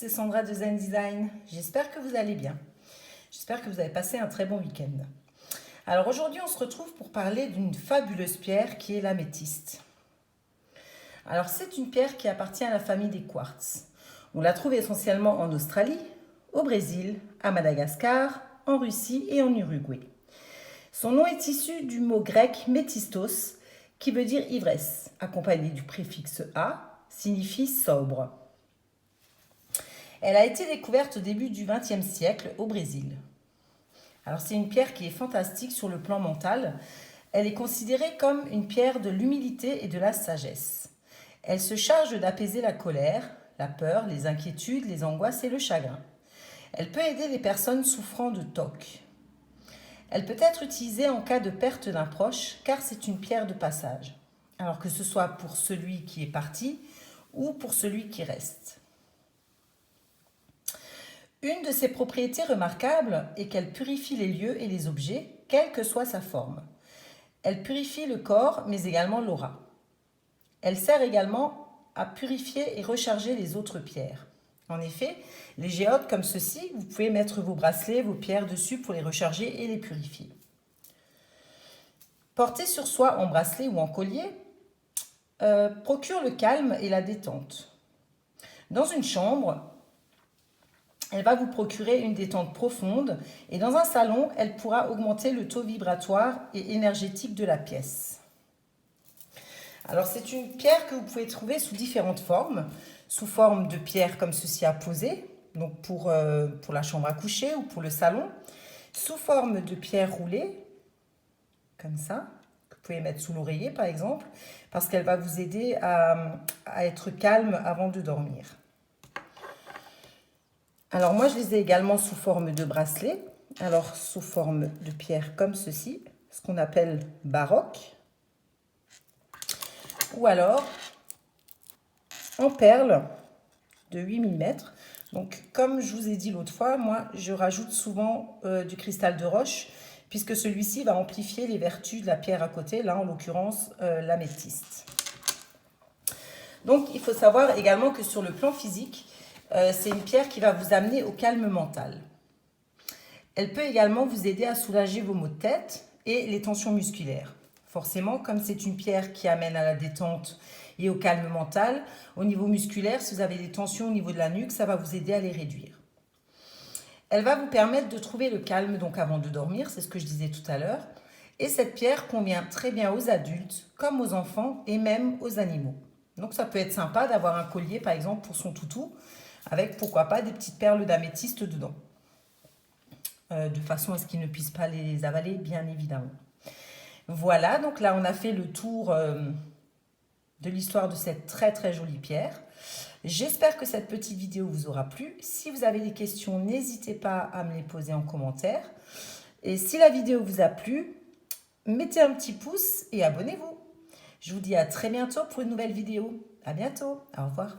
c'est Sandra de Zen Design. J'espère que vous allez bien. J'espère que vous avez passé un très bon week-end. Alors aujourd'hui, on se retrouve pour parler d'une fabuleuse pierre qui est l'améthyste. Alors c'est une pierre qui appartient à la famille des quartz. On la trouve essentiellement en Australie, au Brésil, à Madagascar, en Russie et en Uruguay. Son nom est issu du mot grec métistos, qui veut dire ivresse, accompagné du préfixe a, signifie sobre. Elle a été découverte au début du XXe siècle au Brésil. Alors c'est une pierre qui est fantastique sur le plan mental. Elle est considérée comme une pierre de l'humilité et de la sagesse. Elle se charge d'apaiser la colère, la peur, les inquiétudes, les angoisses et le chagrin. Elle peut aider les personnes souffrant de TOC. Elle peut être utilisée en cas de perte d'un proche car c'est une pierre de passage. Alors que ce soit pour celui qui est parti ou pour celui qui reste. Une de ses propriétés remarquables est qu'elle purifie les lieux et les objets, quelle que soit sa forme. Elle purifie le corps, mais également l'aura. Elle sert également à purifier et recharger les autres pierres. En effet, les géodes comme ceci, vous pouvez mettre vos bracelets, vos pierres dessus pour les recharger et les purifier. Porter sur soi en bracelet ou en collier procure le calme et la détente. Dans une chambre, elle va vous procurer une détente profonde et dans un salon, elle pourra augmenter le taux vibratoire et énergétique de la pièce. Alors c'est une pierre que vous pouvez trouver sous différentes formes, sous forme de pierre comme ceci à poser, donc pour la chambre à coucher ou pour le salon, sous forme de pierre roulée, comme ça, que vous pouvez mettre sous l'oreiller par exemple, parce qu'elle va vous aider à être calme avant de dormir. Alors moi je les ai également sous forme de bracelet, alors sous forme de pierre comme ceci, ce qu'on appelle baroque, ou alors en perles de 8 mm. Donc comme je vous ai dit l'autre fois, moi je rajoute souvent du cristal de roche, puisque celui-ci va amplifier les vertus de la pierre à côté, là en l'occurrence l'améthyste. Donc il faut savoir également que sur le plan physique, c'est une pierre qui va vous amener au calme mental. Elle peut également vous aider à soulager vos maux de tête et les tensions musculaires. Forcément, comme c'est une pierre qui amène à la détente et au calme mental, au niveau musculaire, si vous avez des tensions au niveau de la nuque, ça va vous aider à les réduire. Elle va vous permettre de trouver le calme donc avant de dormir, c'est ce que je disais tout à l'heure. Et cette pierre convient très bien aux adultes, comme aux enfants et même aux animaux. Donc ça peut être sympa d'avoir un collier par exemple pour son toutou, avec pourquoi pas des petites perles d'améthyste dedans. De façon à ce qu'il ne puisse pas les avaler, bien évidemment. Voilà, donc là on a fait le tour de l'histoire de cette très très jolie pierre. J'espère que cette petite vidéo vous aura plu. Si vous avez des questions, n'hésitez pas à me les poser en commentaire. Et si la vidéo vous a plu, mettez un petit pouce et abonnez-vous. Je vous dis à très bientôt pour une nouvelle vidéo. À bientôt, au revoir.